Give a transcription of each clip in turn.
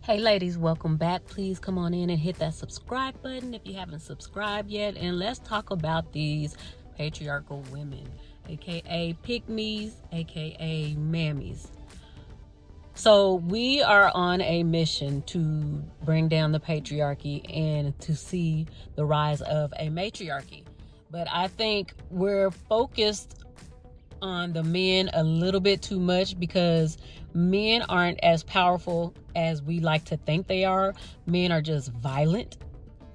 Hey ladies, welcome back. Please come on in and hit that subscribe button if you haven't subscribed yet. And let's talk about these patriarchal women, aka pygmies, aka mammies. So we are on a mission to bring down the patriarchy and to see the rise of a matriarchy. But I think we're focused on the men a little bit too much because men aren't as powerful as we like to think they are. Men are just violent.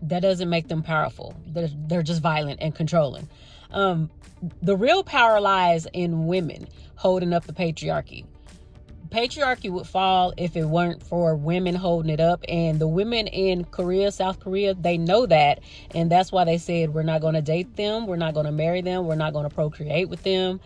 That doesn't make them powerful. They're just violent and controlling. The real power lies in women holding up the patriarchy. Patriarchy would fall if it weren't for women holding it up, and the women in South Korea, they know that, and that's why they said we're not going to date them, we're not going to marry them, we're not going to procreate with them.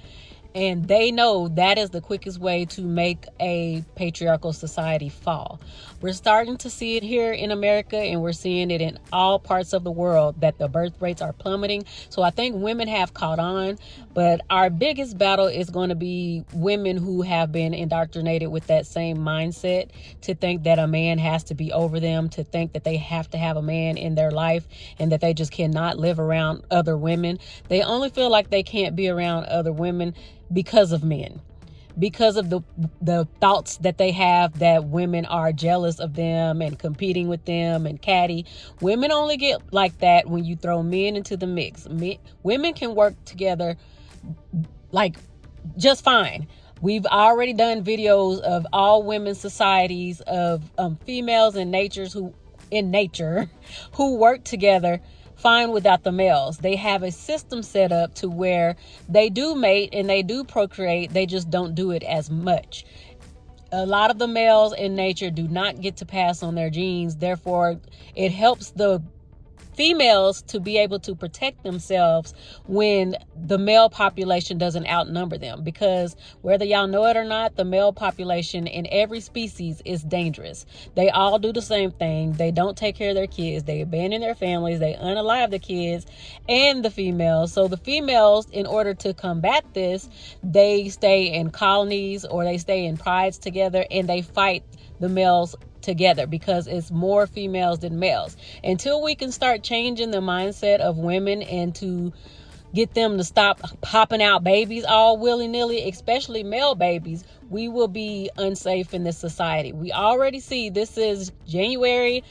And they know that is the quickest way to make a patriarchal society fall. We're starting to see it here in America, and we're seeing it in all parts of the world that the birth rates are plummeting. So I think women have caught on, but our biggest battle is going to be women who have been indoctrinated with that same mindset to think that a man has to be over them, to think that they have to have a man in their life and that they just cannot live around other women. They only feel like they can't be around other women because of men, because of the thoughts that they have that women are jealous of them and competing with them and catty. Women only get like that when you throw men into the mix. Women can work together like just fine. We've already done videos of all women's societies of females and nature who work together fine without the males. They have a system set up to where they do mate and they do procreate. They just don't do it as much. A lot of the males in nature do not get to pass on their genes. Therefore, it helps the females to be able to protect themselves when the male population doesn't outnumber them, because whether y'all know it or not, the male population in every species is dangerous. They all do the same thing. They don't take care of their kids. They abandon their families. They unalive the kids and the females. So the females, in order to combat this, they stay in colonies or they stay in prides together and they fight the males together because it's more females than males. Until we can start changing the mindset of women and to get them to stop popping out babies all willy-nilly, especially male babies, we will be unsafe in this society. We already see this is January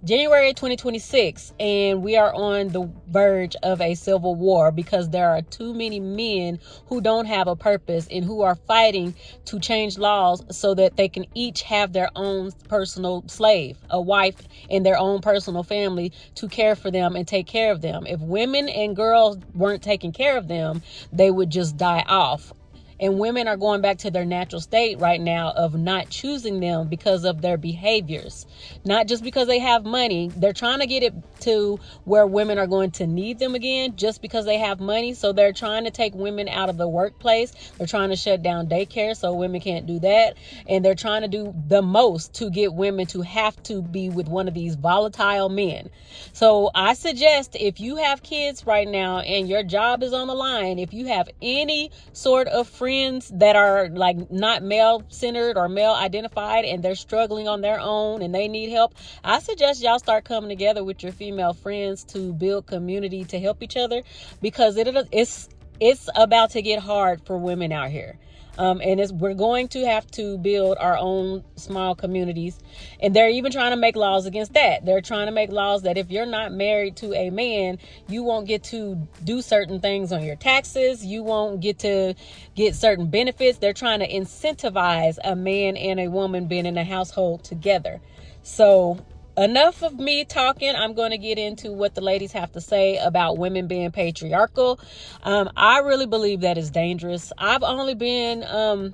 2026, and we are on the verge of a civil war because there are too many men who don't have a purpose and who are fighting to change laws so that they can each have their own personal slave, a wife in their own personal family to care for them and take care of them. If women and girls weren't taking care of them, they would just die off. And women are going back to their natural state right now of not choosing them because of their behaviors. Not just because they have money. They're trying to get it to where women are going to need them again just because they have money. So they're trying to take women out of the workplace. They're trying to shut down daycare so women can't do that. And they're trying to do the most to get women to have to be with one of these volatile men. So I suggest if you have kids right now and your job is on the line, if you have any sort of friends that are like not male centered or male identified and they're struggling on their own and they need help, I suggest y'all start coming together with your female friends to build community to help each other, because it's about to get hard for women out here. We're going to have to build our own small communities. And they're even trying to make laws against that. They're trying to make laws that if you're not married to a man, you won't get to do certain things on your taxes. You won't get to get certain benefits. They're trying to incentivize a man and a woman being in a household together. So enough of me talking. I'm going to get into what the ladies have to say about women being patriarchal. I really believe that is dangerous. I've only been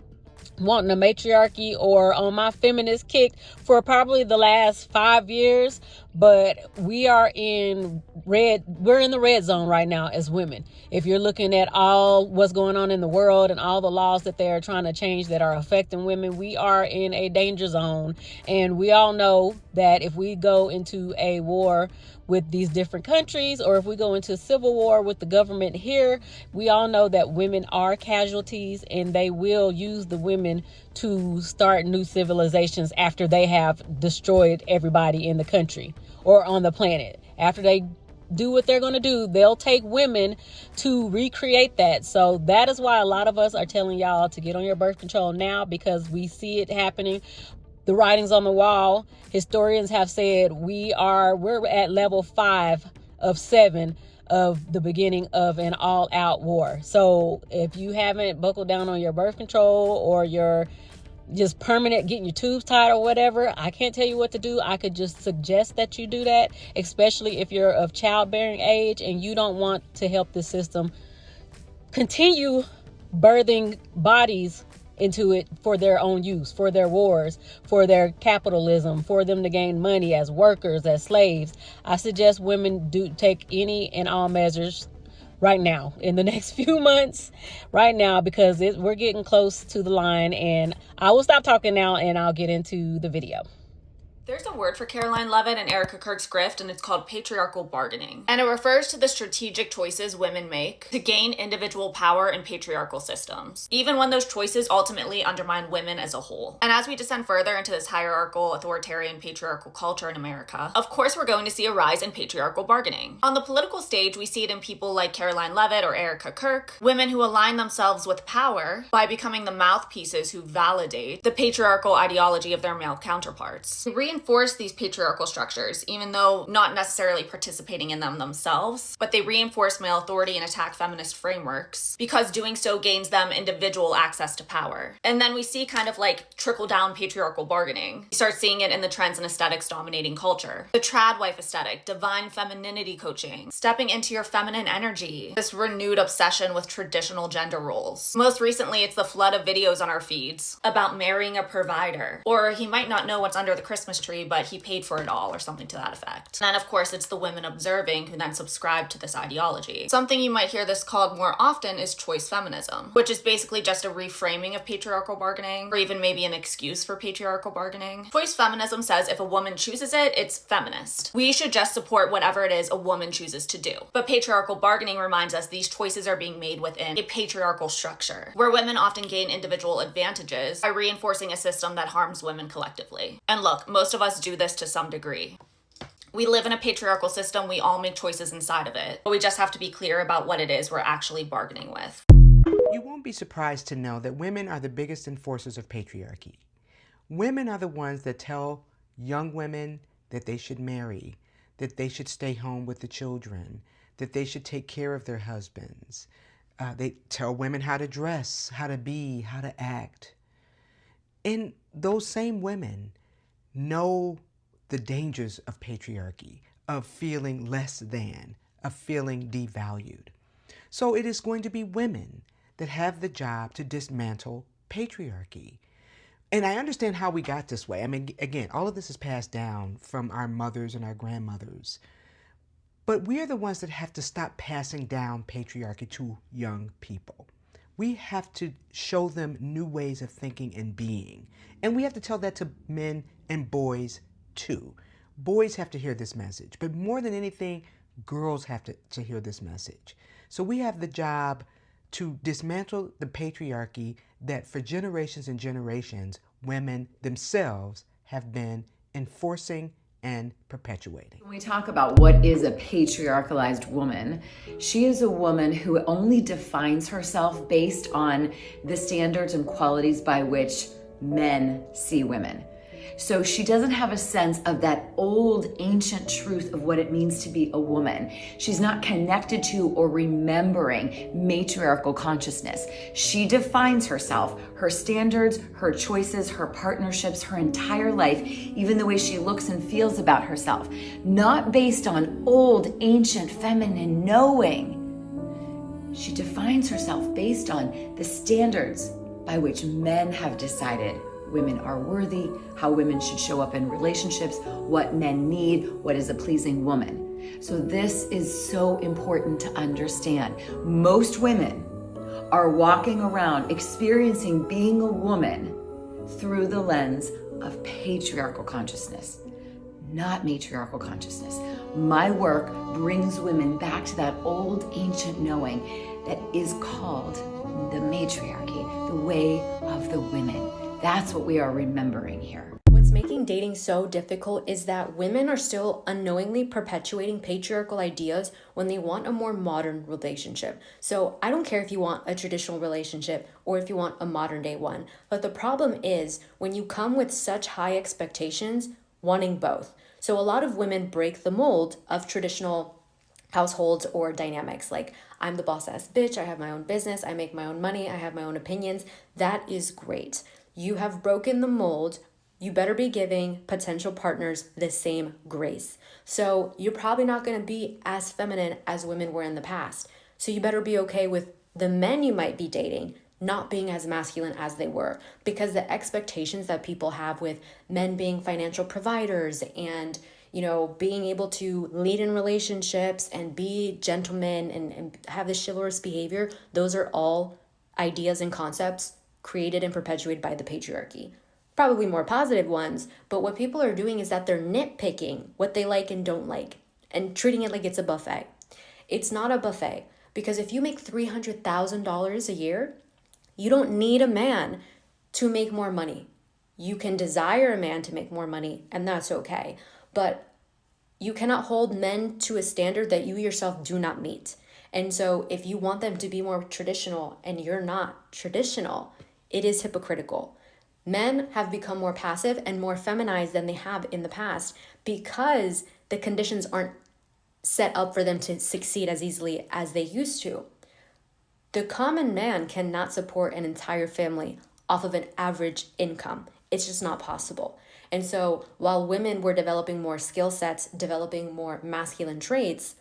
wanting a matriarchy or on my feminist kick for probably the last 5 years, but we're in the red zone right now as women. If you're looking at all what's going on in the world and all the laws that they're trying to change that are affecting women, we are in a danger zone. And we all know that if we go into a war with these different countries, or if we go into a civil war with the government here, we all know that women are casualties and they will use the women to start new civilizations after they have destroyed everybody in the country or on the planet. After they do what they're going to do, they'll take women to recreate that. So that is why a lot of us are telling y'all to get on your birth control now, because we see it happening. The writing's on the wall. Historians have said we're at level 5 of 7 of the beginning of an all-out war. So if you haven't buckled down on your birth control, or you're just permanent getting your tubes tied or whatever, I can't tell you what to do. I could just suggest that you do that, especially if you're of childbearing age and you don't want to help the system continue birthing bodies into it for their own use, for their wars, for their capitalism, for them to gain money as workers, as slaves. I suggest women do take any and all measures right now, in the next few months, right now, because we're getting close to the line. And I will stop talking now and I'll get into the video. There's a word for Caroline Levitt and Erica Kirk's grift, and it's called patriarchal bargaining. And it refers to the strategic choices women make to gain individual power in patriarchal systems, even when those choices ultimately undermine women as a whole. And as we descend further into this hierarchical, authoritarian, patriarchal culture in America, of course we're going to see a rise in patriarchal bargaining. On the political stage, we see it in people like Caroline Levitt or Erica Kirk, women who align themselves with power by becoming the mouthpieces who validate the patriarchal ideology of their male counterparts. They reinforce these patriarchal structures, even though not necessarily participating in them themselves, but they reinforce male authority and attack feminist frameworks because doing so gains them individual access to power. And then we see kind of like trickle-down patriarchal bargaining. You start seeing it in the trends and aesthetics dominating culture. The trad wife aesthetic, divine femininity coaching, stepping into your feminine energy, this renewed obsession with traditional gender roles. Most recently, it's the flood of videos on our feeds about marrying a provider, or he might not know what's under the Christmas tree, but he paid for it all, or something to that effect. And then, of course, it's the women observing who then subscribe to this ideology. Something you might hear this called more often is choice feminism, which is basically just a reframing of patriarchal bargaining, or even maybe an excuse for patriarchal bargaining. Choice feminism says if a woman chooses it, it's feminist. We should just support whatever it is a woman chooses to do. But patriarchal bargaining reminds us these choices are being made within a patriarchal structure, where women often gain individual advantages by reinforcing a system that harms women collectively. And look, most of us do this to some degree. We live in a patriarchal system, we all make choices inside of it, but we just have to be clear about what it is we're actually bargaining with. You won't be surprised to know that women are the biggest enforcers of patriarchy. Women are the ones that tell young women that they should marry, that they should stay home with the children, that they should take care of their husbands. They tell women how to dress, how to be, how to act. And those same women know the dangers of patriarchy, of feeling less than, of feeling devalued. So it is going to be women that have the job to dismantle patriarchy. And I understand how we got this way. I mean, again, all of this is passed down from our mothers and our grandmothers. But we are the ones that have to stop passing down patriarchy to young people. We have to show them new ways of thinking and being. And we have to tell that to men and boys too. Boys have to hear this message, but more than anything, girls have to hear this message. So we have the job to dismantle the patriarchy that for generations and generations, women themselves have been enforcing and perpetuating. When we talk about what is a patriarchalized woman, she is a woman who only defines herself based on the standards and qualities by which men see women. So she doesn't have a sense of that old ancient truth of what it means to be a woman. She's not connected to or remembering matriarchal consciousness. She defines herself, her standards, her choices, her partnerships, her entire life, even the way she looks and feels about herself, not based on old ancient feminine knowing. She defines herself based on the standards by which men have decided women are worthy, how women should show up in relationships, what men need, what is a pleasing woman. So this is so important to understand. Most women are walking around experiencing being a woman through the lens of patriarchal consciousness, not matriarchal consciousness. My work brings women back to that old ancient knowing that is called the matriarchy, the way of the women. That's what we are remembering here. What's making dating so difficult is that women are still unknowingly perpetuating patriarchal ideas when they want a more modern relationship. So I don't care if you want a traditional relationship or if you want a modern day one, but the problem is when you come with such high expectations, wanting both. So a lot of women break the mold of traditional households or dynamics, like I'm the boss ass bitch, I have my own business, I make my own money, I have my own opinions. That is great. You have broken the mold. You better be giving potential partners the same grace. So you're probably not going to be as feminine as women were in the past. So you better be okay with the men you might be dating not being as masculine as they were, because the expectations that people have with men being financial providers and, you know, being able to lead in relationships and be gentlemen and have this chivalrous behavior, those are all ideas and concepts created and perpetuated by the patriarchy. Probably more positive ones, but what people are doing is that they're nitpicking what they like and don't like and treating it like it's a buffet. It's not a buffet, because if you make $300,000 a year, you don't need a man to make more money. You can desire a man to make more money, and that's okay. But you cannot hold men to a standard that you yourself do not meet. And so if you want them to be more traditional and you're not traditional, it is hypocritical. Men have become more passive and more feminized than they have in the past because the conditions aren't set up for them to succeed as easily as they used to. The common man cannot support an entire family off of an average income. It's just not possible. And so while women were developing more skill sets, developing more masculine traits,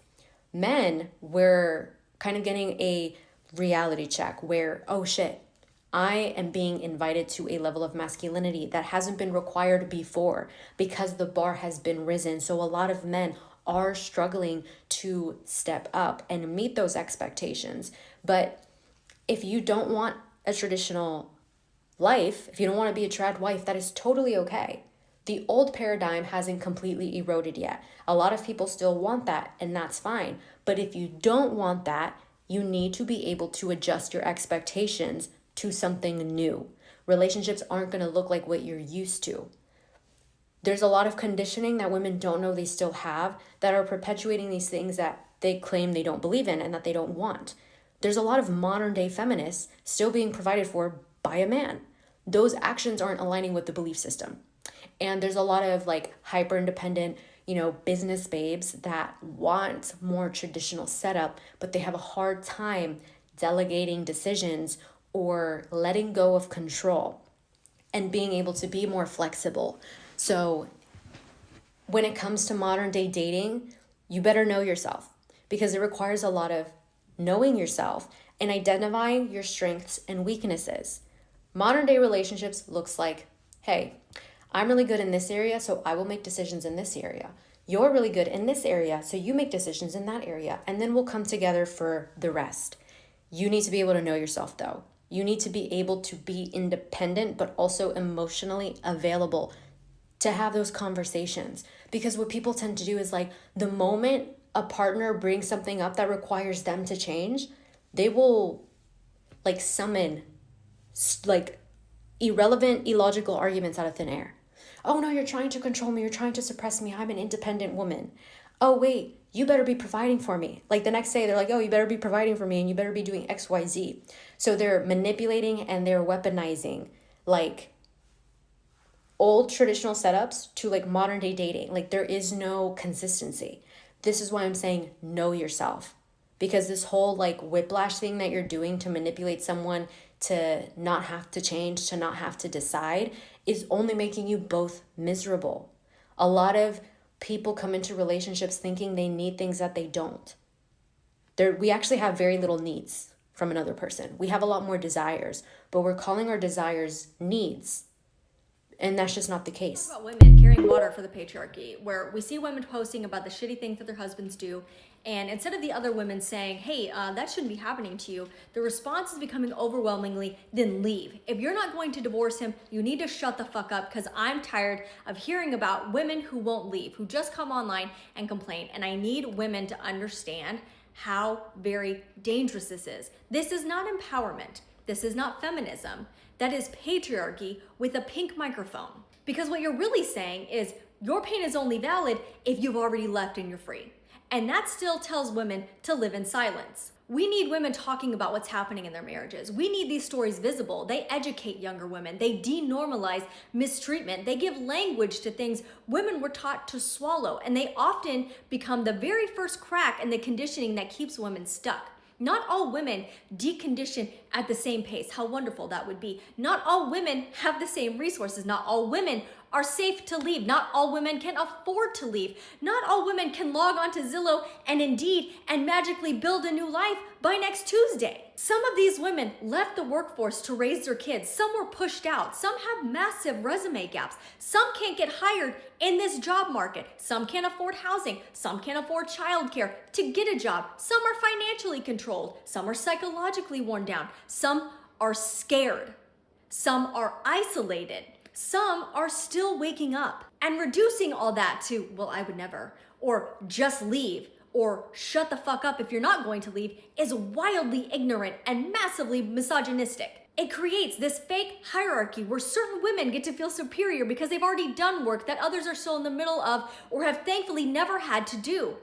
men were kind of getting a reality check where, oh shit, I am being invited to a level of masculinity that hasn't been required before because the bar has been risen. So a lot of men are struggling to step up and meet those expectations. But if you don't want a traditional life, if you don't want to be a trad wife, that is totally okay. The old paradigm hasn't completely eroded yet. A lot of people still want that, and that's fine. But if you don't want that, you need to be able to adjust your expectations to something new. Relationships aren't going to look like what you're used to. There's a lot of conditioning that women don't know they still have that are perpetuating these things that they claim they don't believe in and that they don't want. There's a lot of modern day feminists still being provided for by a man. Those actions aren't aligning with the belief system. And there's a lot of like hyper independent, business babes that want more traditional setup, but they have a hard time delegating decisions or letting go of control and being able to be more flexible. So when it comes to modern day dating, you better know yourself because it requires a lot of knowing yourself and identifying your strengths and weaknesses. Modern day relationships looks like, hey, I'm really good in this area, so I will make decisions in this area. You're really good in this area, so you make decisions in that area, and then we'll come together for the rest. You need to be able to know yourself though. You need to be able to be independent, but also emotionally available to have those conversations. Because what people tend to do is like the moment a partner brings something up that requires them to change, they will like summon like irrelevant, illogical arguments out of thin air. Oh no, you're trying to control me. You're trying to suppress me. I'm an independent woman. Oh wait, you better be providing for me. Like the next day they're like, oh, you better be providing for me and you better be doing X, Y, Z. So they're manipulating and they're weaponizing like old traditional setups to like modern day dating. Like there is no consistency. This is why I'm saying know yourself, because this whole like whiplash thing that you're doing to manipulate someone to not have to change, to not have to decide is only making you both miserable. A lot of people come into relationships thinking they need things that they don't. We actually have very little needs from another person. We have a lot more desires, but we're calling our desires needs. And that's just not the case. About women carrying water for the patriarchy, where we see women posting about the shitty things that their husbands do, and instead of the other women saying, hey, that shouldn't be happening to you, the response is becoming overwhelmingly, then leave. If you're not going to divorce him, you need to shut the fuck up, because I'm tired of hearing about women who won't leave, who just come online and complain. And I need women to understand how very dangerous this is. This is not empowerment. This is not feminism. That is patriarchy with a pink microphone. Because what you're really saying is your pain is only valid if you've already left and you're free. And that still tells women to live in silence. We need women talking about what's happening in their marriages. We need these stories visible. They educate younger women. They denormalize mistreatment. They give language to things women were taught to swallow. And they often become the very first crack in the conditioning that keeps women stuck. Not all women decondition at the same pace. How wonderful that would be. Not all women have the same resources. Not all women are safe to leave. Not all women can afford to leave. Not all women can log onto Zillow and Indeed and magically build a new life by next Tuesday. Some of these women left the workforce to raise their kids. Some were pushed out. Some have massive resume gaps. Some can't get hired in this job market. Some can't afford housing. Some can't afford childcare to get a job. Some are financially controlled. Some are psychologically worn down. Some are scared. Some are isolated. Some are still waking up. And reducing all that to, well, I would never, or just leave, or shut the fuck up if you're not going to leave is wildly ignorant and massively misogynistic. It creates this fake hierarchy where certain women get to feel superior because they've already done work that others are still in the middle of or have thankfully never had to do.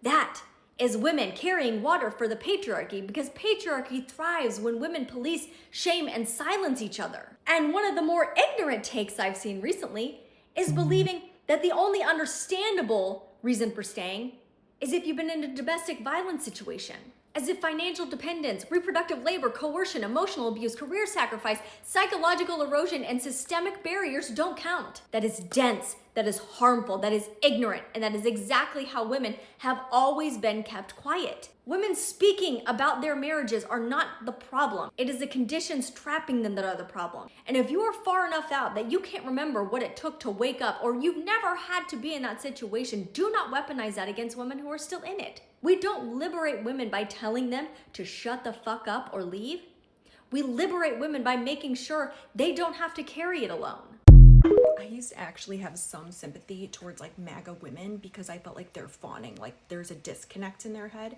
That is women carrying water for the patriarchy, because patriarchy thrives when women police, shame, and silence each other. And one of the more ignorant takes I've seen recently is believing that the only understandable reason for staying is if you've been in a domestic violence situation. As if financial dependence, reproductive labor, coercion, emotional abuse, career sacrifice, psychological erosion, and systemic barriers don't count. That is dense, that is harmful, that is ignorant, and that is exactly how women have always been kept quiet. Women speaking about their marriages are not the problem. It is the conditions trapping them that are the problem. And if you are far enough out that you can't remember what it took to wake up, or you've never had to be in that situation, do not weaponize that against women who are still in it. We don't liberate women by telling them to shut the fuck up or leave. We liberate women by making sure they don't have to carry it alone. I used to actually have some sympathy towards like MAGA women because I felt like they're fawning, like there's a disconnect in their head.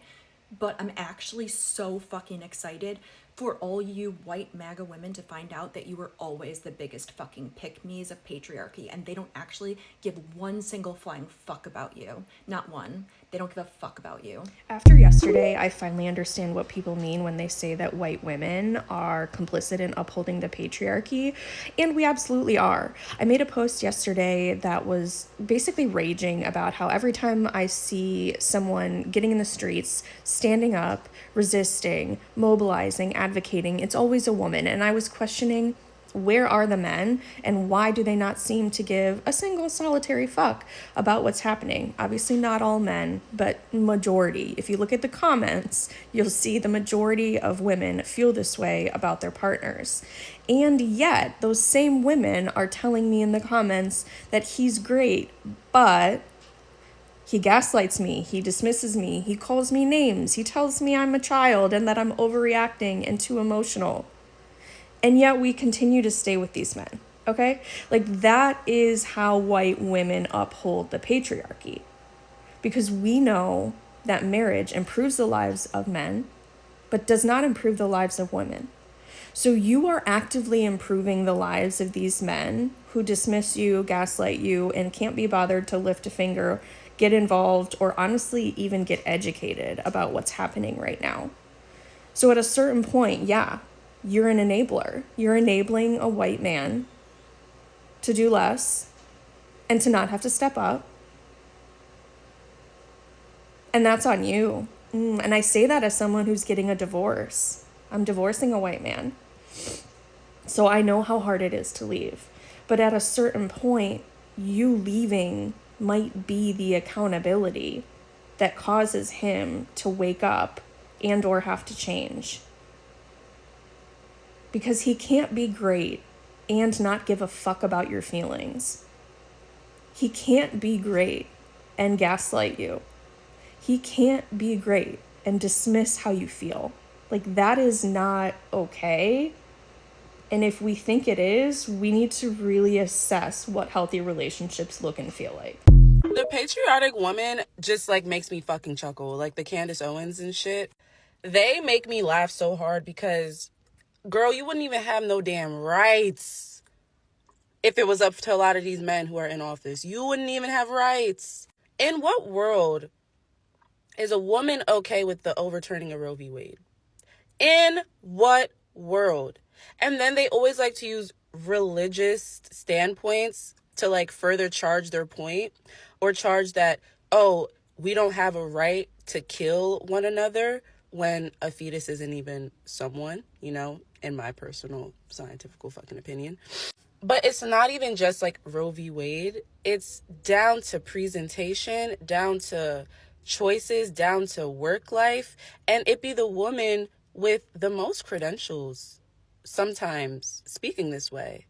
But I'm actually so fucking excited for all you white MAGA women to find out that you were always the biggest fucking pick-me's of patriarchy, and they don't actually give one single flying fuck about you. Not one. They don't give a fuck about you. After yesterday, I finally understand what people mean when they say that white women are complicit in upholding the patriarchy, and we absolutely are. I made a post yesterday that was basically raging about how every time I see someone getting in the streets, standing up, resisting, mobilizing, advocating, it's always a woman. And I was questioning, where are the men and why do they not seem to give a single solitary fuck about what's happening? Obviously not all men, but majority. If you look at the comments, you'll see the majority of women feel this way about their partners. And yet those same women are telling me in the comments that he's great, but he gaslights me, he dismisses me, he calls me names, he tells me I'm a child and that I'm overreacting and too emotional. And yet we continue to stay with these men, okay? Like, that is how white women uphold the patriarchy. Because we know that marriage improves the lives of men, but does not improve the lives of women. So you are actively improving the lives of these men who dismiss you, gaslight you, and can't be bothered to lift a finger, get involved, or honestly even get educated about what's happening right now. So at a certain point, yeah, you're an enabler. You're enabling a white man to do less and to not have to step up. And that's on you. And I say that as someone who's getting a divorce. I'm divorcing a white man. So I know how hard it is to leave. But at a certain point, you leaving might be the accountability that causes him to wake up and or have to change. Because he can't be great and not give a fuck about your feelings. He can't be great and gaslight you. He can't be great and dismiss how you feel. Like, that is not okay. And if we think it is, we need to really assess what healthy relationships look and feel like. The patriotic woman just like makes me fucking chuckle. Like the Candace Owens and shit. They make me laugh so hard because girl, you wouldn't even have no damn rights if it was up to a lot of these men who are in office. You wouldn't even have rights. In what world is a woman okay with the overturning of Roe v. Wade? In what world? And then they always like to use religious standpoints to like further charge their point, or charge that, oh, we don't have a right to kill one another when a fetus isn't even someone, you know, in my personal scientific fucking opinion. But it's not even just like Roe v. Wade. It's down to presentation, down to choices, down to work life. And it be the woman with the most credentials sometimes speaking this way.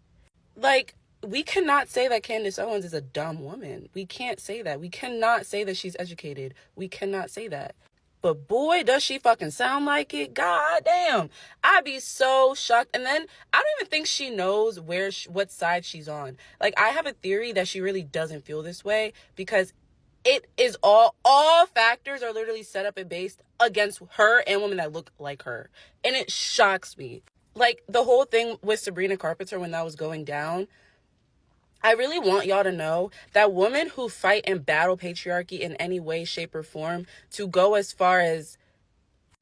Like, we cannot say that Candace Owens is a dumb woman. We can't say that. We cannot say that she's educated. We cannot say that. But boy, does she fucking sound like it. God damn. I'd be so shocked. And then I don't even think she knows what side she's on. Like, I have a theory that she really doesn't feel this way, because it is all factors are literally set up and based against her and women that look like her. And it shocks me. Like, the whole thing with Sabrina Carpenter when that was going down, I really want y'all to know that women who fight and battle patriarchy in any way, shape, or form, to go as far as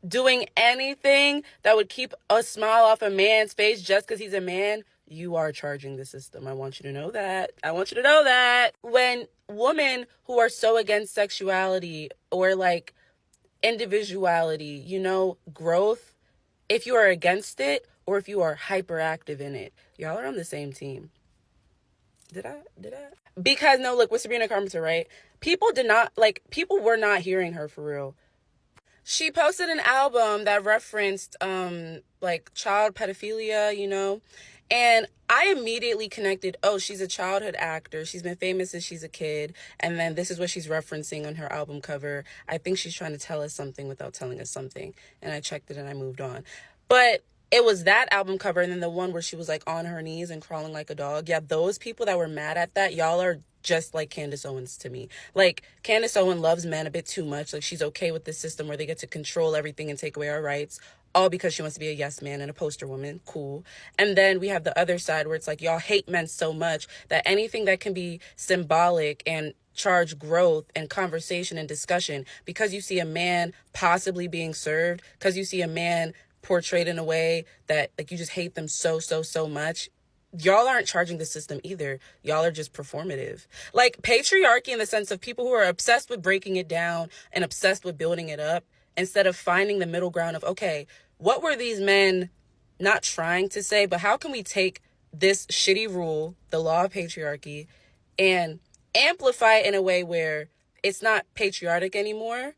doing anything that would keep a smile off a man's face just because he's a man, you are charging the system. I want you to know that. I want you to know that. When women who are so against sexuality or like individuality, you know, growth, if you are against it or if you are hyperactive in it, y'all are on the same team. Did I? Because no, look, with Sabrina Carpenter, right? People were not hearing her for real. She posted an album that referenced, like child pedophilia, you know, and I immediately connected, oh, she's a childhood actor. She's been famous since she's a kid. And then this is what she's referencing on her album cover. I think she's trying to tell us something without telling us something. And I checked it and I moved on. But it was that album cover and then the one where she was like on her knees and crawling like a dog. Yeah, those people that were mad at that, y'all are just like Candace Owens to me. Like, Candace Owens loves men a bit too much. Like, she's okay with this system where they get to control everything and take away our rights, all because she wants to be a yes man and a poster woman. Cool. And then we have the other side where it's like, y'all hate men so much that anything that can be symbolic and charge growth and conversation and discussion, because you see a man possibly being served, because you see a man portrayed in a way that like you just hate them so much, y'all aren't charging the system either. Y'all are just performative. Like, patriarchy in the sense of people who are obsessed with breaking it down and obsessed with building it up, instead of finding the middle ground of, okay, what were these men not trying to say, but how can we take this shitty rule, the law of patriarchy, and amplify it in a way where it's not patriotic anymore,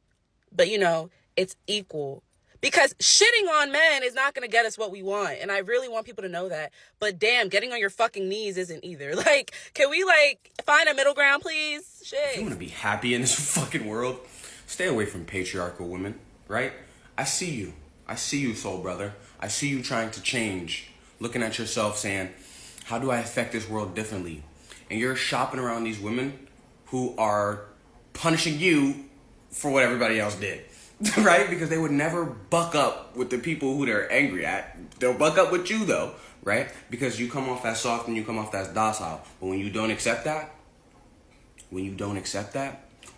but, you know, it's equal. Because shitting on men is not going to get us what we want. And I really want people to know that. But damn, getting on your fucking knees isn't either. Like, can we, like, find a middle ground, please? Shit. If you want to be happy in this fucking world, stay away from patriarchal women, right? I see you, soul brother. I see you trying to change. Looking at yourself saying, how do I affect this world differently? And you're shopping around these women who are punishing you for what everybody else did. Right? Because they would never buck up with the people who they're angry at. They'll buck up with you, though, right? Because you come off as soft and you come off as docile. But when you don't accept that,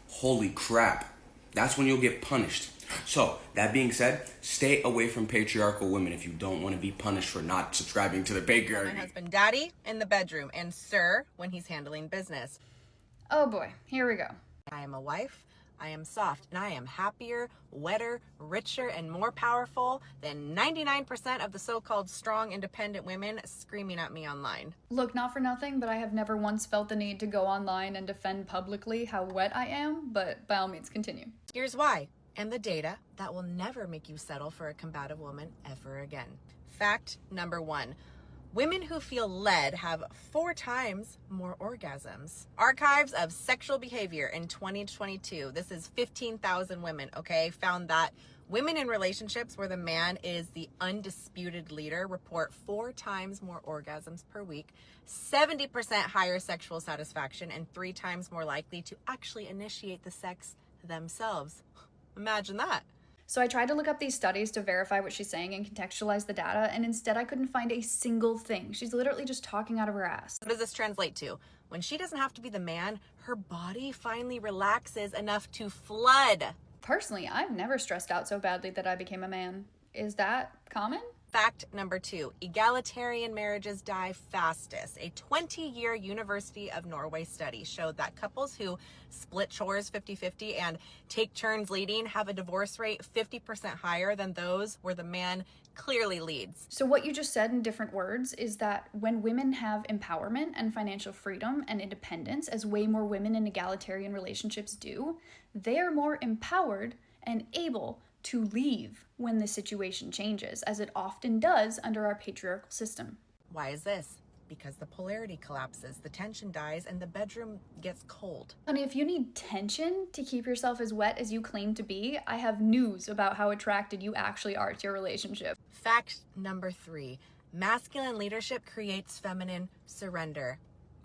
holy crap, that's when you'll get punished. So, that being said, stay away from patriarchal women if you don't want to be punished for not subscribing to the patriarchy. My husband, daddy, in the bedroom, and sir, when he's handling business. Oh boy, here we go. I am a wife. I am soft, and I am happier, wetter, richer, and more powerful than 99% of the so-called strong, independent women screaming at me online. Look, not for nothing, but I have never once felt the need to go online and defend publicly how wet I am, but by all means, continue. Here's why, and the data that will never make you settle for a combative woman ever again. Fact number 1. Women who feel led have 4 times more orgasms. Archives of Sexual Behavior in 2022. This is 15,000 women, okay? Found that women in relationships where the man is the undisputed leader report 4 times more orgasms per week, 70% higher sexual satisfaction, and 3 times more likely to actually initiate the sex themselves. Imagine that. So I tried to look up these studies to verify what she's saying and contextualize the data, and instead I couldn't find a single thing. She's literally just talking out of her ass. What does this translate to? When she doesn't have to be the man, her body finally relaxes enough to flood. Personally, I've never stressed out so badly that I became a man. Is that common? Fact number 2, egalitarian marriages die fastest. A 20-year University of Norway study showed that couples who split chores 50-50 and take turns leading have a divorce rate 50% higher than those where the man clearly leads. So what you just said in different words is that when women have empowerment and financial freedom and independence, as way more women in egalitarian relationships do, they are more empowered and able to leave when the situation changes, as it often does under our patriarchal system. Why is this? Because the polarity collapses, the tension dies, and the bedroom gets cold. Honey, if you need tension to keep yourself as wet as you claim to be, I have news about how attracted you actually are to your relationship. Fact number 3, masculine leadership creates feminine surrender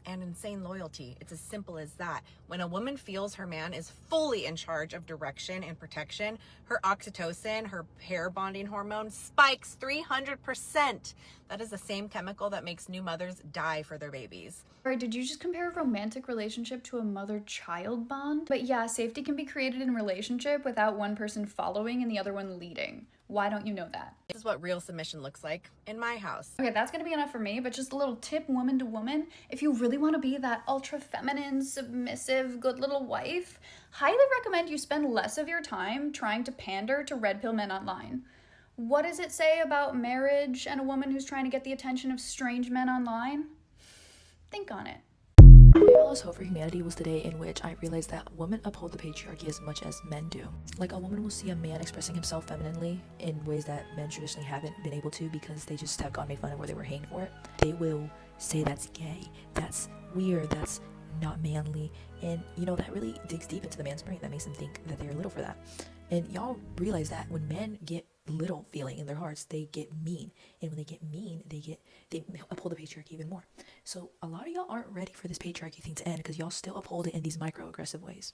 and insane loyalty. It's as simple as that. When a woman feels her man is fully in charge of direction and protection, her oxytocin, her pair bonding hormone, spikes 300%. That is the same chemical that makes new mothers die for their babies. Sorry, did you just compare a romantic relationship to a mother-child bond? But yeah, safety can be created in a relationship without one person following and the other one leading. Why don't you know that? This is what real submission looks like in my house. Okay, that's gonna be enough for me, but just a little tip, woman to woman. If you really wanna be that ultra feminine, submissive, good little wife, highly recommend you spend less of your time trying to pander to red pill men online. What does it say about marriage and a woman who's trying to get the attention of strange men online? Think on it. My Lawless Hope for Humanity was the day in which I realized that women uphold the patriarchy as much as men do. Like, a woman will see a man expressing himself femininely in ways that men traditionally haven't been able to because they just have gone made fun of where they were hanged for it. They will say that's gay, that's weird, that's not manly, and you know, that really digs deep into the man's brain. That makes them think that they're little for that. And y'all realize that when men get little feeling in their hearts, they get mean, and when they get mean, they uphold the patriarchy even more. So a lot of y'all aren't ready for this patriarchy thing to end because y'all still uphold it in these microaggressive ways,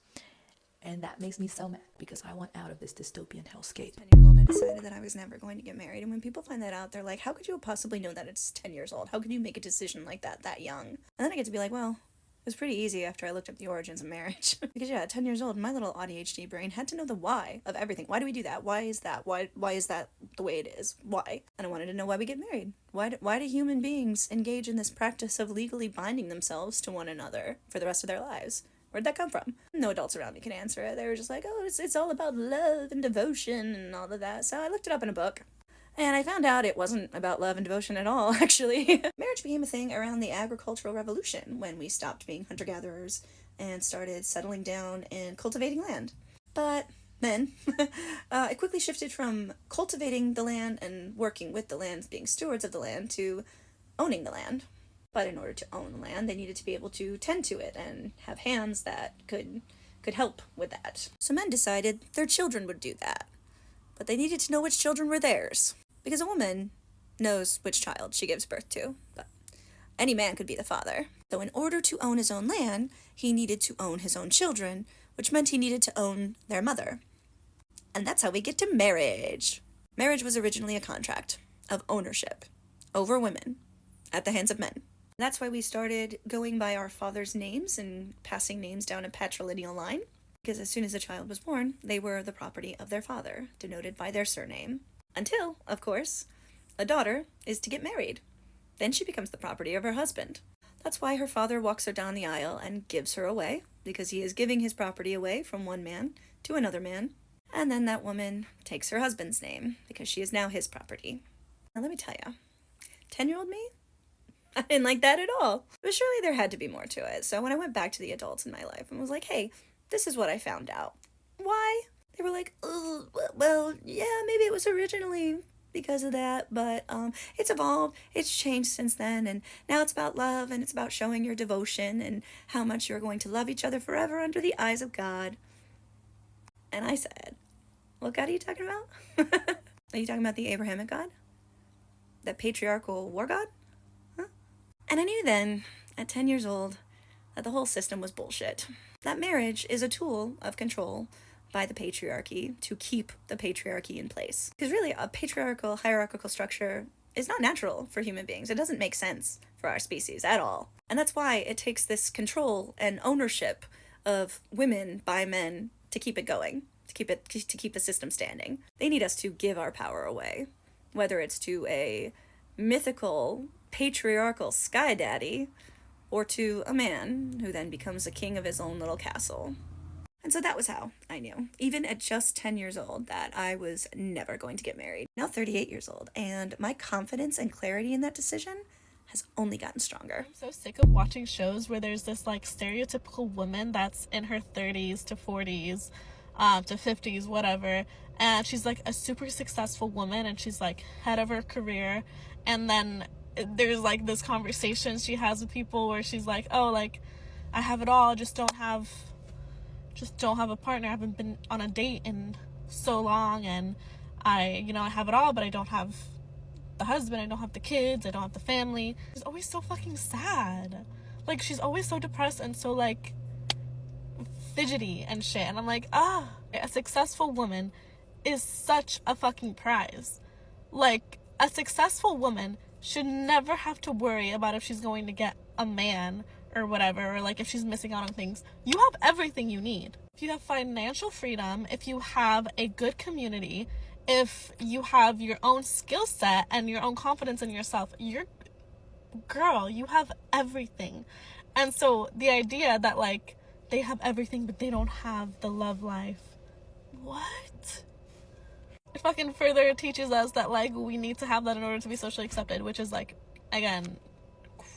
and that makes me so mad because I want out of this dystopian hellscape. 10 years old, I decided that I was never going to get married, and when people find that out, they're like, how could you possibly know that it's 10 years old? How could you make a decision like that young? And then I get to be like, well, it was pretty easy after I looked up the origins of marriage. Because yeah, at 10 years old, my little ADHD brain had to know the why of everything. Why do we do that? Why is that? Why is that the way it is? Why? And I wanted to know why we get married. Why do human beings engage in this practice of legally binding themselves to one another for the rest of their lives? Where'd that come from? No adults around me can answer it. They were just like, oh, it's all about love and devotion and all of that. So I looked it up in a book. And I found out it wasn't about love and devotion at all, actually. Marriage became a thing around the agricultural revolution when we stopped being hunter-gatherers and started settling down and cultivating land. But then, it quickly shifted from cultivating the land and working with the land, being stewards of the land, to owning the land. But in order to own the land, they needed to be able to tend to it and have hands that could help with that. So men decided their children would do that. But they needed to know which children were theirs. Because a woman knows which child she gives birth to, but any man could be the father. So in order to own his own land, he needed to own his own children, which meant he needed to own their mother. And that's how we get to marriage. Marriage was originally a contract of ownership over women at the hands of men. That's why we started going by our father's names and passing names down a patrilineal line. Because as soon as a child was born, they were the property of their father, denoted by their surname. Until, of course, a daughter is to get married. Then she becomes the property of her husband. That's why her father walks her down the aisle and gives her away, because he is giving his property away from one man to another man. And then that woman takes her husband's name, because she is now his property. Now let me tell you, 10-year-old me? I didn't like that at all. But surely there had to be more to it. So when I went back to the adults in my life and was like, hey, this is what I found out. Why? They were like, oh, well, yeah, maybe it was originally because of that, but it's evolved, it's changed since then, and now it's about love, and it's about showing your devotion, and how much you're going to love each other forever under the eyes of God. And I said, what God are you talking about? Are you talking about the Abrahamic God? That patriarchal war God? Huh? And I knew then, at 10 years old, that the whole system was bullshit. That marriage is a tool of control by the patriarchy to keep the patriarchy in place. Because really, a patriarchal, hierarchical structure is not natural for human beings. It doesn't make sense for our species at all. And that's why it takes this control and ownership of women by men to keep it going, to keep the system standing. They need us to give our power away, whether it's to a mythical patriarchal sky daddy or to a man who then becomes a king of his own little castle. And so that was how I knew, even at just 10 years old, that I was never going to get married. Now 38 years old, and my confidence and clarity in that decision has only gotten stronger. I'm so sick of watching shows where there's this like stereotypical woman that's in her 30s to 40s to 50s, whatever, and she's like a super successful woman and she's like head of her career, and then there's like this conversation she has with people where she's like, oh, like I have it all, just don't have a partner. I haven't been on a date in so long, and I have it all, but I don't have the husband, I don't have the kids, I don't have the family. She's always so fucking sad. Like, she's always so depressed and so, like, fidgety and shit. And I'm like, a successful woman is such a fucking prize. Like, a successful woman should never have to worry about if she's going to get a man or whatever, or like if she's missing out on things. You have everything you need. If you have financial freedom, if you have a good community, if you have your own skill set and your own confidence in yourself, you have everything. And so the idea that like they have everything but they don't have the love life, what? It fucking further teaches us that like we need to have that in order to be socially accepted, which is like, again,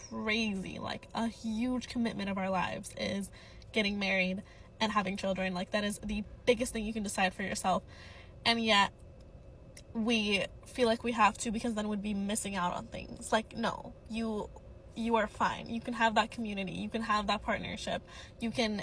crazy. Like a huge commitment of our lives is getting married and having children. Like that is the biggest thing you can decide for yourself, and yet we feel like we have to, because then we'd be missing out on things. Like, no, you are fine. You can have that community, you can have that partnership, you can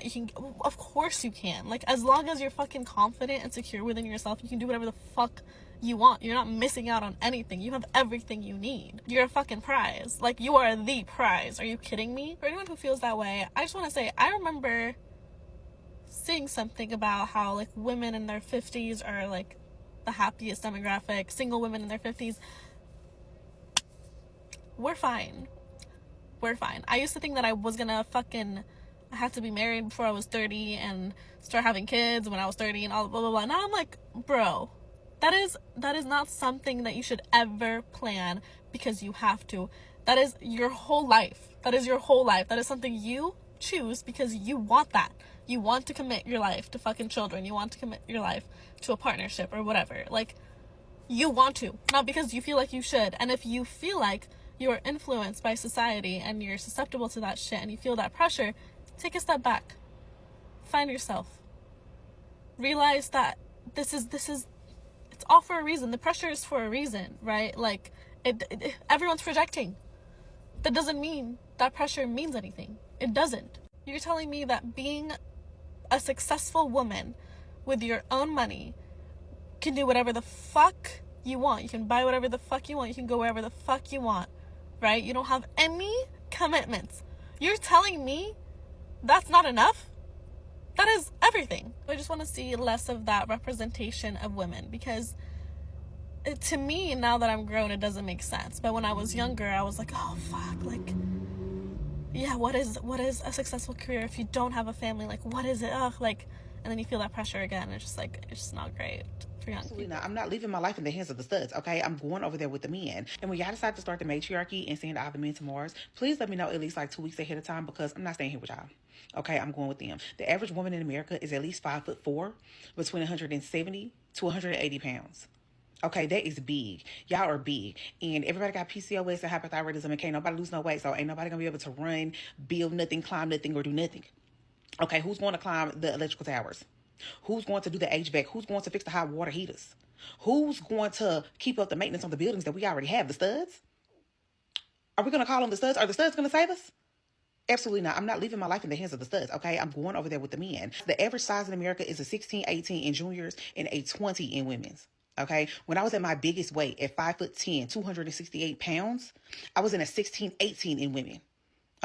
of course you can. Like, as long as you're fucking confident and secure within yourself, you can do whatever the fuck you want. You're not missing out on anything. You have everything you need. You're a fucking prize. Like, you are the prize. Are you kidding me? For anyone who feels that way, I just want to say, I remember seeing something about how like women in their 50s are like the happiest demographic. Single women in their 50s, we're fine. I used to think that I was gonna I had to be married before I was 30 and start having kids when I was 30 and all blah blah blah. Now I'm like, bro, that is not something that you should ever plan because you have to. That is your whole life. That is something you choose because you want that. You want to commit your life to fucking children. You want to commit your life to a partnership or whatever. Like, you want to, not because you feel like you should. And if you feel like you're influenced by society and you're susceptible to that shit and you feel that pressure, take a step back. Find yourself. Realize that this is it's all for a reason. The pressure is for a reason, right? Like, everyone's projecting. That doesn't mean that pressure means anything. It doesn't. You're telling me that being a successful woman with your own money can do whatever the fuck you want. You can buy whatever the fuck you want. You can go wherever the fuck you want, right? You don't have any commitments. You're telling me that's not enough? That is everything. I just want to see less of that representation of women, because to me, now that I'm grown, it doesn't make sense. But when I was younger, I was like, oh fuck, like, yeah, what is a successful career if you don't have a family? Like, what is it? Ugh, like, and then you feel that pressure again. It's just like, it's just not great for young people. I'm not leaving my life in the hands of the studs, okay? I'm going over there with the men. And when y'all decide to start the matriarchy and send all the men to Mars, please let me know at least like 2 weeks ahead of time, because I'm not staying here with y'all. Okay, I'm going with them. The average woman in America is at least 5'4", between 170 to 180 pounds. Okay, that is big. Y'all are big. And everybody got PCOS and hypothyroidism and can't nobody lose no weight. So ain't nobody gonna be able to run, build nothing, climb nothing, or do nothing. Okay, who's going to climb the electrical towers? Who's going to do the HVAC? Who's going to fix the hot water heaters? Who's going to keep up the maintenance on the buildings that we already have? The studs? Are we going to call them the studs? Are the studs going to save us? Absolutely not. I'm not leaving my life in the hands of the studs, okay? I'm going over there with the men. The average size in America is a 16, 18 in juniors and a 20 in women's. Okay, when I was at my biggest weight at 5'10", 268 pounds, I was in a 16, 18 in women.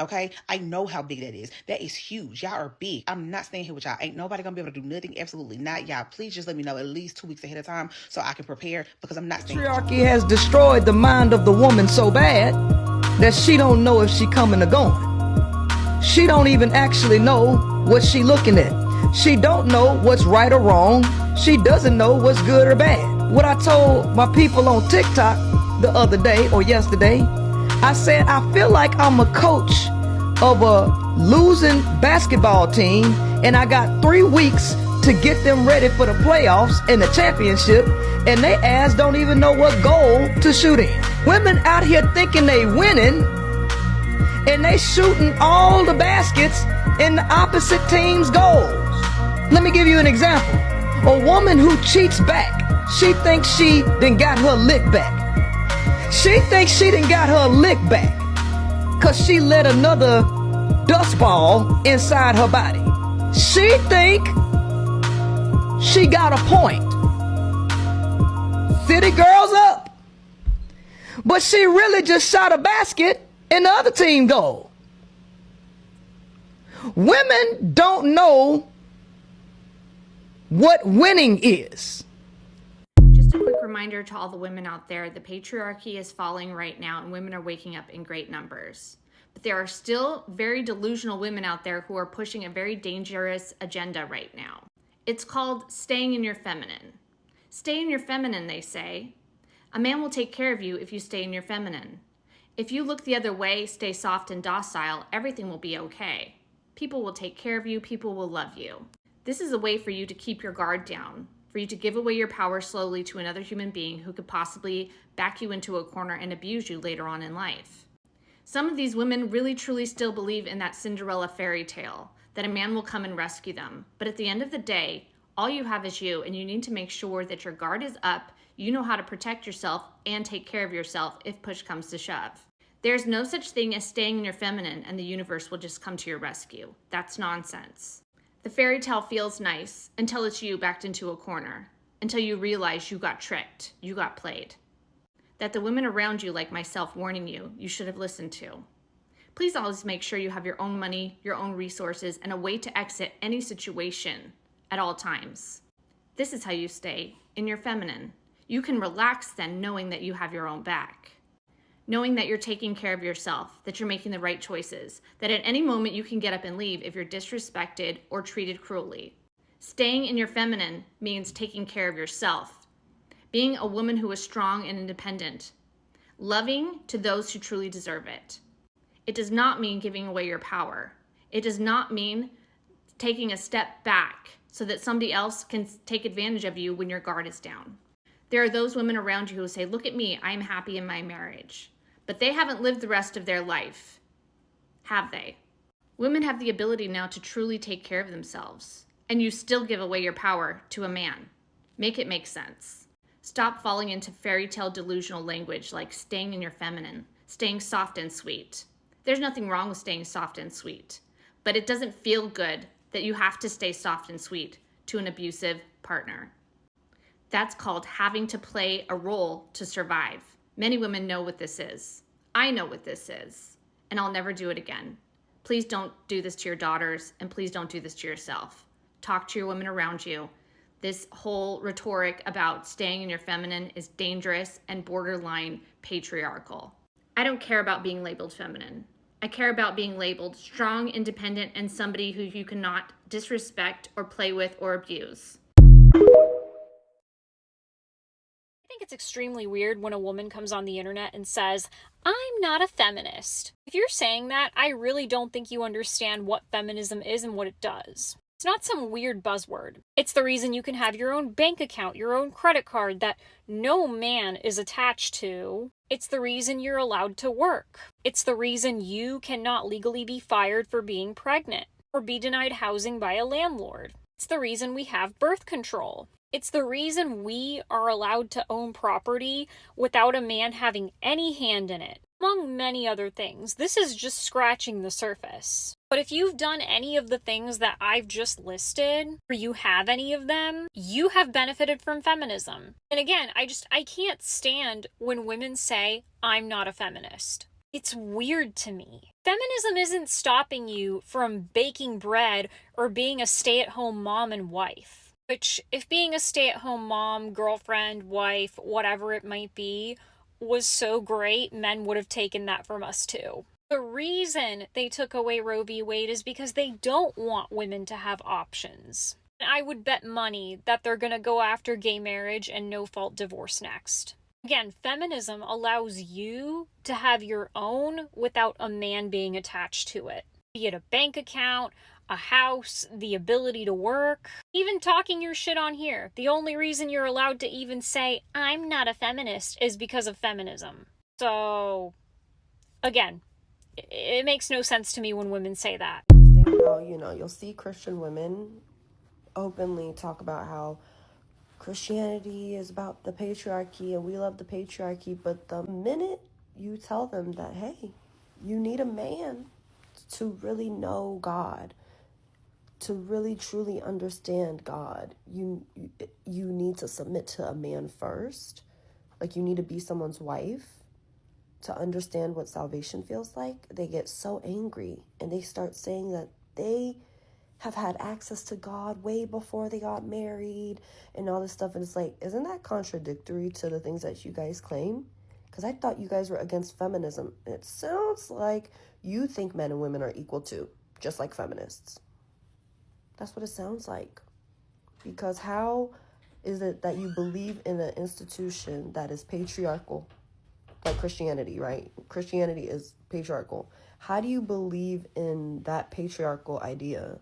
Okay, I know how big that is. That is huge. Y'all are big. I'm not staying here with y'all. Ain't nobody gonna be able to do nothing. Absolutely not. Y'all, please just let me know at least 2 weeks ahead of time so I can prepare, because I'm not staying. Patriarchy has destroyed the mind of the woman so bad that she don't know if she coming or going. She don't even actually know what she looking at. She don't know what's right or wrong. She doesn't know what's good or bad. What I told my people on TikTok the other day or yesterday, I said, I feel like I'm a coach of a losing basketball team, and I got 3 weeks to get them ready for the playoffs and the championship, and they ass don't even know what goal to shoot in. Women out here thinking they winning, and they shooting all the baskets in the opposite team's goals. Let me give you an example. A woman who cheats back, she thinks she done got her lick back. She thinks she done got her lick back because she let another dust ball inside her body. She think she got a point. City girls up. But she really just shot a basket in the other team goal. Women don't know what winning is. Just a quick reminder to all the women out there, the patriarchy is falling right now and women are waking up in great numbers. But there are still very delusional women out there who are pushing a very dangerous agenda right now. It's called staying in your feminine. Stay in your feminine, they say. A man will take care of you if you stay in your feminine. If you look the other way, stay soft and docile, everything will be okay. People will take care of you, people will love you. This is a way for you to keep your guard down, for you to give away your power slowly to another human being who could possibly back you into a corner and abuse you later on in life. Some of these women really truly still believe in that Cinderella fairy tale, that a man will come and rescue them. But at the end of the day, all you have is you, and you need to make sure that your guard is up, you know how to protect yourself and take care of yourself if push comes to shove. There's no such thing as staying in your feminine and the universe will just come to your rescue. That's nonsense. The fairy tale feels nice until it's you backed into a corner, until you realize you got tricked, you got played. That the women around you, like myself, warning you, you should have listened to. Please always make sure you have your own money, your own resources, and a way to exit any situation at all times. This is how you stay in your feminine. You can relax then knowing that you have your own back. Knowing that you're taking care of yourself, that you're making the right choices, that at any moment you can get up and leave if you're disrespected or treated cruelly. Staying in your feminine means taking care of yourself, being a woman who is strong and independent, loving to those who truly deserve it. It does not mean giving away your power. It does not mean taking a step back so that somebody else can take advantage of you when your guard is down. There are those women around you who say, look at me, I'm happy in my marriage. But they haven't lived the rest of their life, have they? Women have the ability now to truly take care of themselves, and you still give away your power to a man. Make it make sense. Stop falling into fairy tale delusional language like staying in your feminine, staying soft and sweet. There's nothing wrong with staying soft and sweet, but it doesn't feel good that you have to stay soft and sweet to an abusive partner. That's called having to play a role to survive. Many women know what this is. I know what this is, and I'll never do it again. Please don't do this to your daughters, and please don't do this to yourself. Talk to your women around you. This whole rhetoric about staying in your feminine is dangerous and borderline patriarchal. I don't care about being labeled feminine. I care about being labeled strong, independent, and somebody who you cannot disrespect or play with or abuse. I think it's extremely weird when a woman comes on the internet and says, I'm not a feminist. If you're saying that, I really don't think you understand what feminism is and what it does. It's not some weird buzzword. It's the reason you can have your own bank account, your own credit card that no man is attached to. It's the reason you're allowed to work. It's the reason you cannot legally be fired for being pregnant or be denied housing by a landlord. It's the reason we have birth control. It's the reason we are allowed to own property without a man having any hand in it, among many other things. This is just scratching the surface. But if you've done any of the things that I've just listed, or you have any of them, you have benefited from feminism. And again, I can't stand when women say, I'm not a feminist. It's weird to me. Feminism isn't stopping you from baking bread or being a stay-at-home mom and wife. Which, if being a stay-at-home mom, girlfriend, wife, whatever it might be, was so great, men would have taken that from us too. The reason they took away Roe v. Wade is because they don't want women to have options. I would bet money that they're gonna go after gay marriage and no-fault divorce next. Again, feminism allows you to have your own without a man being attached to it. Be it a bank account, a house, the ability to work, even talking your shit on here. The only reason you're allowed to even say, I'm not a feminist, is because of feminism. So, again, it makes no sense to me when women say that. How, you'll see Christian women openly talk about how Christianity is about the patriarchy and we love the patriarchy, but the minute you tell them that, hey, you need a man to really know God, to really truly understand God, you need to submit to a man first. Like, you need to be someone's wife to understand what salvation feels like. They get so angry and they start saying that they have had access to God way before they got married and all this stuff. And it's like, isn't that contradictory to the things that you guys claim? Because I thought you guys were against feminism. And it sounds like you think men and women are equal too, just like feminists. That's what it sounds like. Because how is it that you believe in an institution that is patriarchal, like Christianity, right? Christianity is patriarchal. How do you believe in that patriarchal idea,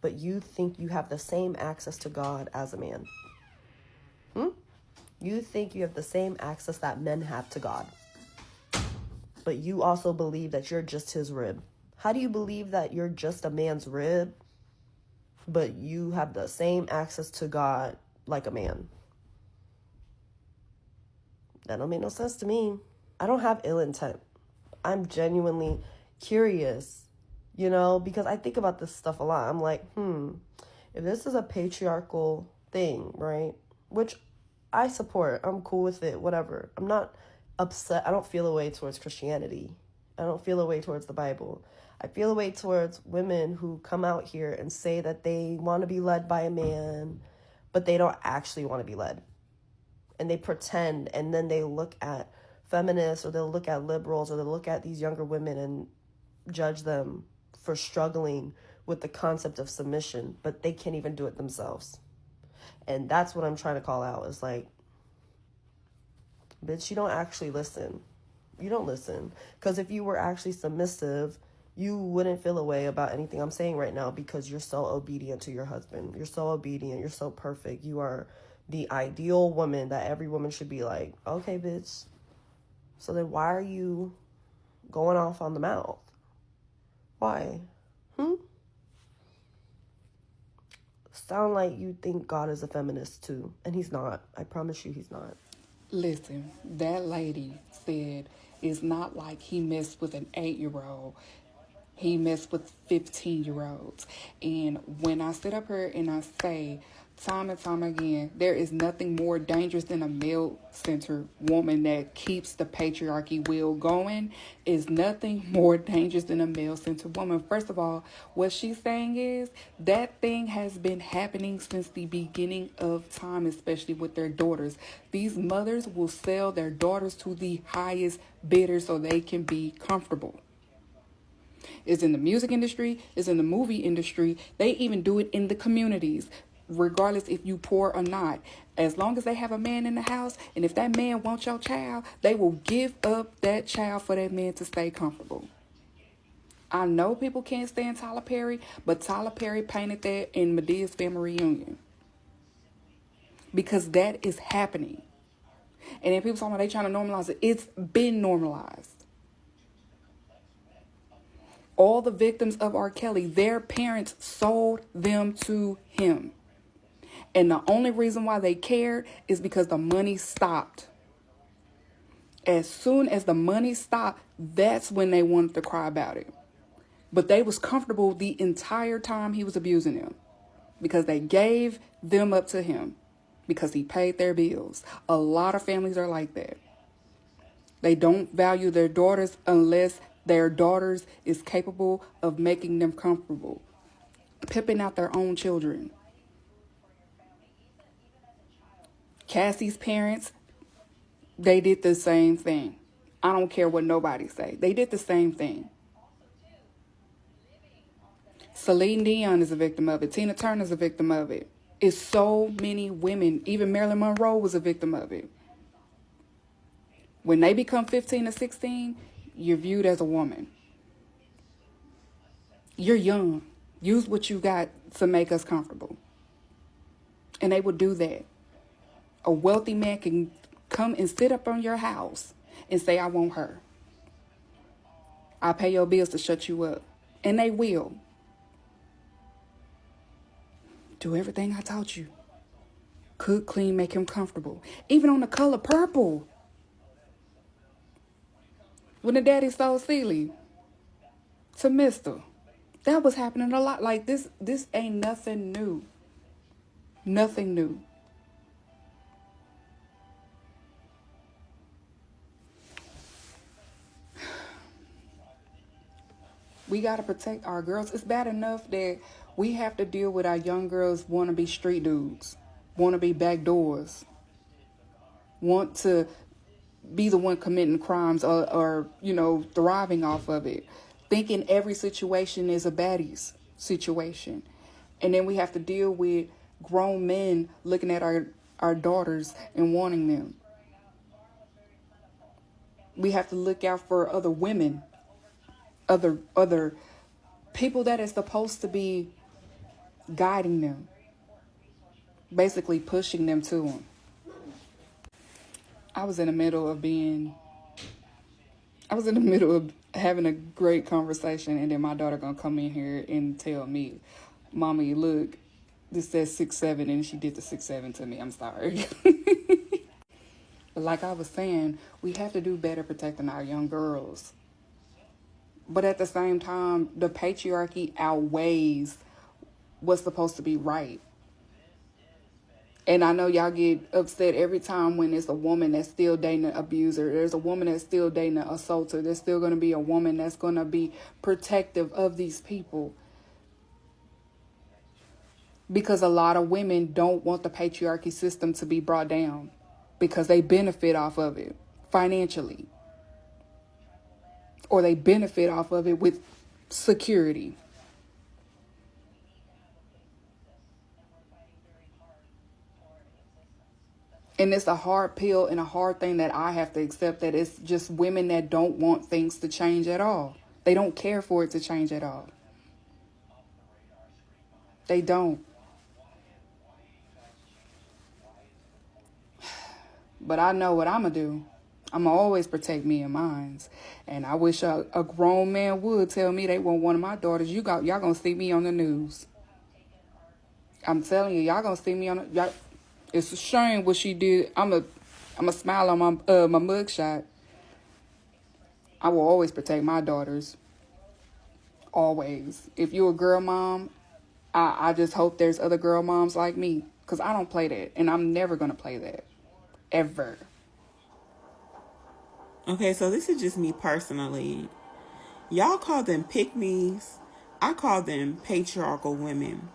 but you think you have the same access to God as a man? You think you have the same access that men have to God, but you also believe that you're just his rib. How do you believe that you're just a man's rib, but you have the same access to God like a man? That don't make no sense to me. I don't have ill intent. I'm genuinely curious, because I think about this stuff a lot. I'm like, if this is a patriarchal thing, right? Which I support. I'm cool with it, whatever. I'm not upset. I don't feel a way towards Christianity. I don't feel a way towards the Bible. I feel a way towards women who come out here and say that they want to be led by a man, but they don't actually want to be led. And they pretend, and then they look at feminists, or they'll look at liberals, or they'll look at these younger women and judge them for struggling with the concept of submission, but they can't even do it themselves. And that's what I'm trying to call out, is like, bitch, you don't actually listen. You don't listen. Because if you were actually submissive, you wouldn't feel a way about anything I'm saying right now, because you're so obedient to your husband. You're so obedient. You're so perfect. You are the ideal woman that every woman should be like, okay, bitch. So then why are you going off on the mouth? Why? Sound like you think God is a feminist too, and he's not. I promise you he's not. Listen, that lady said it's not like he messed with an 8-year-old. He messed with 15-year-olds. And when I sit up here and I say time and time again, there is nothing more dangerous than a male-centered woman that keeps the patriarchy wheel going. Is nothing more dangerous than a male-centered woman. First of all, what she's saying is that thing has been happening since the beginning of time, especially with their daughters. These mothers will sell their daughters to the highest bidder so they can be comfortable. It's in the music industry, it's in the movie industry. They even do it in the communities, regardless if you poor or not. As long as they have a man in the house, and if that man wants your child, they will give up that child for that man to stay comfortable. I know people can't stand Tyler Perry, but Tyler Perry painted that in Medea's family reunion. Because that is happening. And then people talking about they trying to normalize it. It's been normalized. All the victims of R. Kelly, their parents sold them to him. And the only reason why they cared is because the money stopped. As soon as the money stopped, that's when they wanted to cry about it. But they was comfortable the entire time he was abusing them, because they gave them up to him, because he paid their bills. A lot of families are like that. They don't value their daughters unless their daughters is capable of making them comfortable, pimping out their own children. Cassie's parents, they did the same thing. I don't care what nobody say. They did the same thing. Celine Dion is a victim of it. Tina Turner is a victim of it. It's so many women. Even Marilyn Monroe was a victim of it. When they become 15 or 16, you're viewed as a woman. You're young. Use what you got to make us comfortable. And they will do that. A wealthy man can come and sit up on your house and say, I want her. I'll pay your bills to shut you up. And they will. Do everything I taught you. Cook, clean, make him comfortable. Even on The Color Purple. When the daddy sold Celie to Mister, that was happening a lot. Like this ain't nothing new. Nothing new. We got to protect our girls. It's bad enough that we have to deal with our young girls want to be street dudes, want to be backdoors, want to be the one committing crimes or thriving off of it, thinking every situation is a baddies situation. And then we have to deal with grown men looking at our daughters and wanting them. We have to look out for other women, other people that is supposed to be guiding them, basically pushing them to them. I was in the middle of having a great conversation, and then my daughter gonna come in here and tell me, Mommy, look, this says 6'7", and she did the 6'7" to me. I'm sorry. But like I was saying, we have to do better protecting our young girls. But at the same time, the patriarchy outweighs what's supposed to be right. And I know y'all get upset every time when it's a woman that's still dating an abuser. There's a woman that's still dating an assaulter. There's still going to be a woman that's going to be protective of these people. Because a lot of women don't want the patriarchy system to be brought down because they benefit off of it financially. Or they benefit off of it with security. And it's a hard pill and a hard thing that I have to accept, that it's just women that don't want things to change at all. They don't care for it to change at all. They don't. But I know what I'm going to do. I'm going to always protect me and mine. And I wish a grown man would tell me they want one of my daughters. Y'all going to see me on the news. I'm telling you, y'all going to see me on the... It's a shame what she did. I'm a smile on my mugshot. I will always protect my daughters. Always. If you're a girl mom, I just hope there's other girl moms like me. Because I don't play that. And I'm never going to play that. Ever. Okay, so this is just me personally. Y'all call them pick-me's. I call them patriarchal women.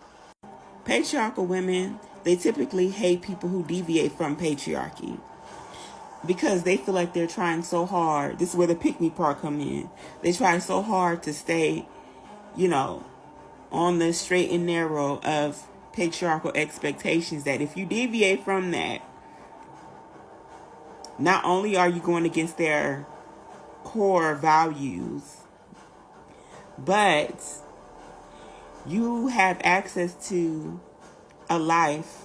Patriarchal women, they typically hate people who deviate from patriarchy because they feel like they're trying so hard. This is where the pick-me part come in. They try so hard to stay, on the straight and narrow of patriarchal expectations that if you deviate from that, not only are you going against their core values, but you have access to a life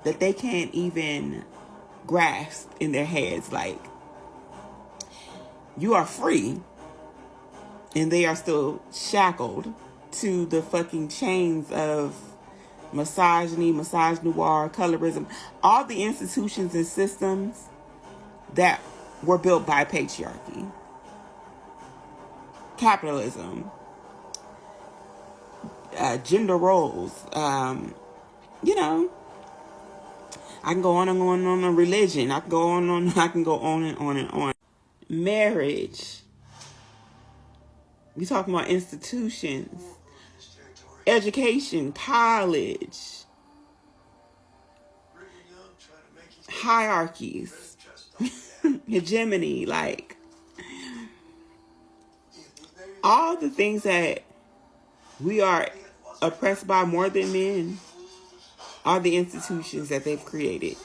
that they can't even grasp in their heads. Like, you are free and they are still shackled to the fucking chains of misogyny, misogynoir, colorism, all the institutions and systems that were built by patriarchy, capitalism, gender roles, I can go on and on religion. I can go on and on and on. marriage. We're talking about institutions, education, college, hierarchies, hegemony, like all the things that we are oppressed by more than men are the institutions that they've created,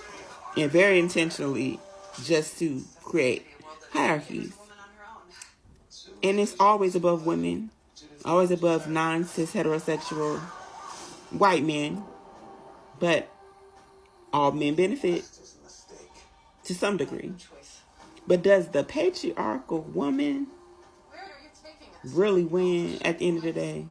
and very intentionally, just to create hierarchies. And it's always above women, always above non-cis heterosexual white men, but all men benefit to some degree. But does the patriarchal woman really win at the end of the day?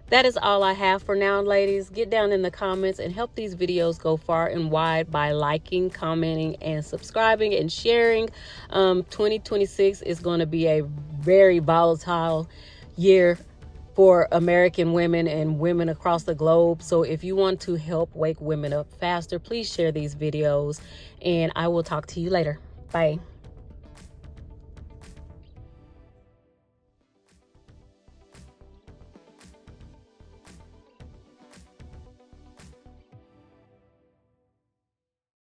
That is all I have for now, ladies. Get down in the comments and help these videos go far and wide by liking, commenting, and subscribing and sharing. 2026 is going to be a very volatile year for American women and women across the globe. So if you want to help wake women up faster, please share these videos, and I will talk to you later. Bye.